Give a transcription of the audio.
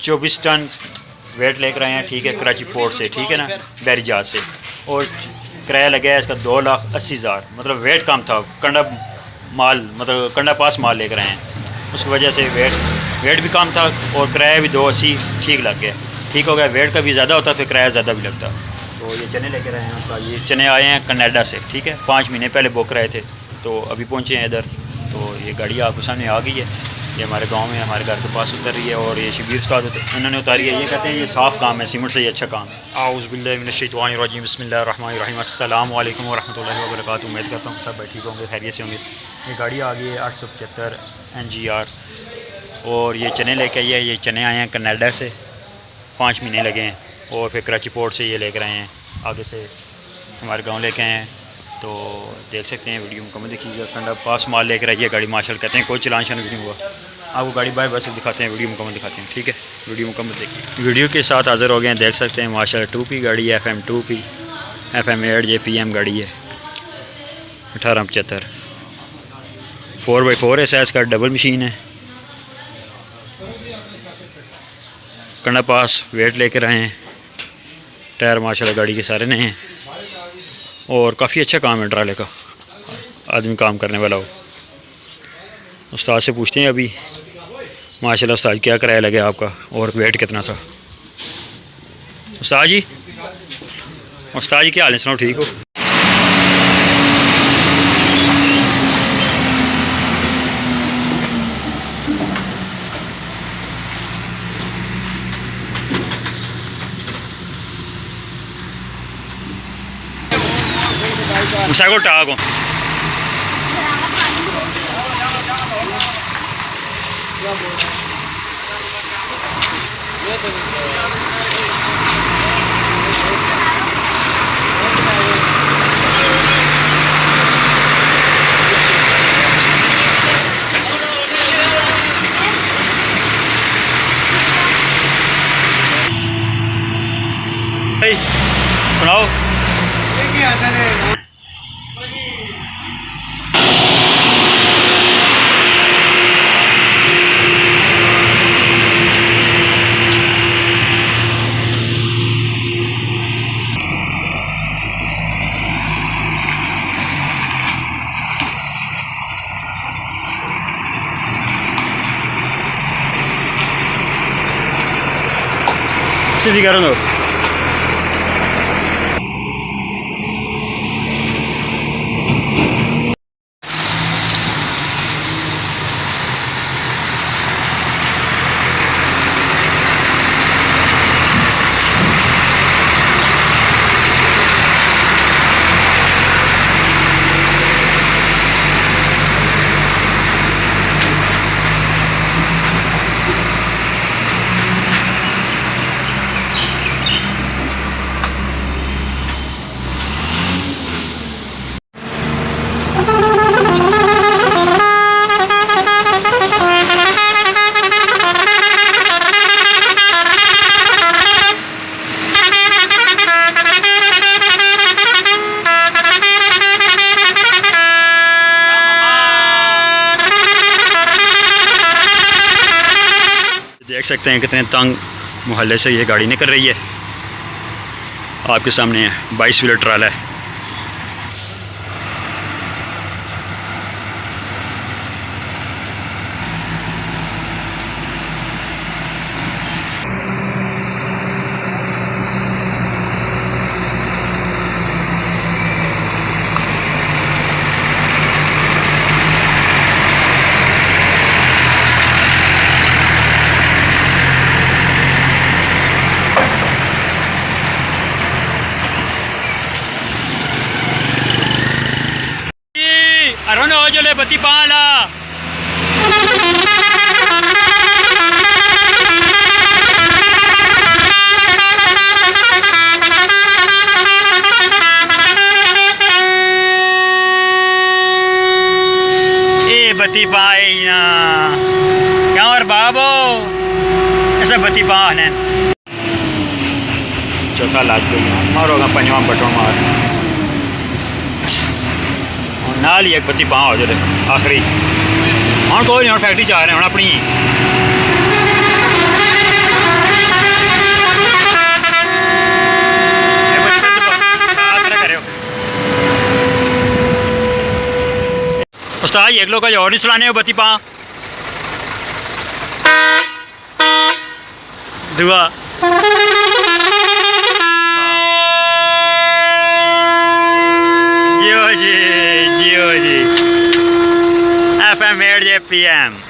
24 ton wait लेकर आए हैं, ठीक है, कराची पोर्ट से, ठीक है ना, बैरी जहाज से। और किराया लगा है इसका 2,80,000, मतलब वेट कम था, कंडा माल, मतलब कंडा पास माल लेकर आए हैं, उसकी वजह से वेट भी कम था और किराया भी 280 ठीक लग गया, ठीक हो गया। वेट का भी ज़्यादा होता तो किराया ज़्यादा भी लगता। तो ये चने लेकर आए हैं उसका, ये चने आए हैं कनाडा से, ठीक है, 5 महीने पहले बुक कराए थे, तो अभी पहुँचे हैं इधर। तो ये गाड़ी आपके सामने आ गई है, ये हमारे गांव में हमारे घर के पास उतर रही है और ये शबीर उस्ताद उन्होंने उतारी है। ये कहते हैं ये साफ़ काम है, सीमेंट से ये अच्छा काम है। आऊज़ बिल्लाहि मिनश शैतानिर बिस्मिल्लाहिर्रहमानिर्रहीम, अस्सलामु अलैकुम वरहमतुल्लाहि वबरकातुहू। उम्मीद करता हूँ सब भाई ठीक होंगे, खैरियत से होंगे। ये गाड़ी आ गई है 875 NGR और ये चने लेके आई है। ये चने आए हैं कनाडा से, 5 महीने लगे हैं और फिर कराची पोर्ट से ये लेकर आए हैं, आगे से हमारे गाँव लेके आए हैं। तो देख सकते हैं, वीडियो मुकम्मल देखिएगा। कंडा पास माल लेकर आई है गाड़ी, माशाल्लाह कहते हैं कोई चलान शान भी नहीं हुआ। आपको गाड़ी बाय बस दिखाते हैं, वीडियो मुकम्मल दिखाते हैं, ठीक है, वीडियो मुकम्मल देखिए। वीडियो के साथ हाज़िर हो गए हैं, देख सकते हैं माशाल्लाह 2P गाड़ी है, FM 2P FM 8J PM गाड़ी है, 1875 4x4 है साइज़ का, डबल मशीन है। कंडा पास वेट लेकर आए हैं, टायर माशाल्लाह गाड़ी के सारे नए हैं और काफ़ी अच्छा काम है, ट्राले का आदमी काम करने वाला हो। उस्ताद से पूछते हैं अभी माशाल्लाह उस्ताद क्या किराया लगे आपका और वेट कितना था। उस्ताद जी क्या हाल है, सुनाओ, ठीक हो? को टाक हो सुनाओ। सीधी करो ना। देख सकते हैं कितने तंग मोहल्ले से ये गाड़ी निकल रही है। आपके सामने 22 व्हीलर ट्राला है। अरुण हो जो ले बत्ती पाला ए बत्ती पाए ना क्या और बाबो ऐसा बत्ती पाने चौथा लाख मारोगा पंजवा बटन मार नाल ही एक बत्ती पाँ हो जाए आखिरी। हम कोई नहीं, फैक्ट्री जा रहे हैं अपनी। उस्ताद एक लोग का और नहीं चलाने हो बत्ती पा दुआ जियो जी FM 8 JPM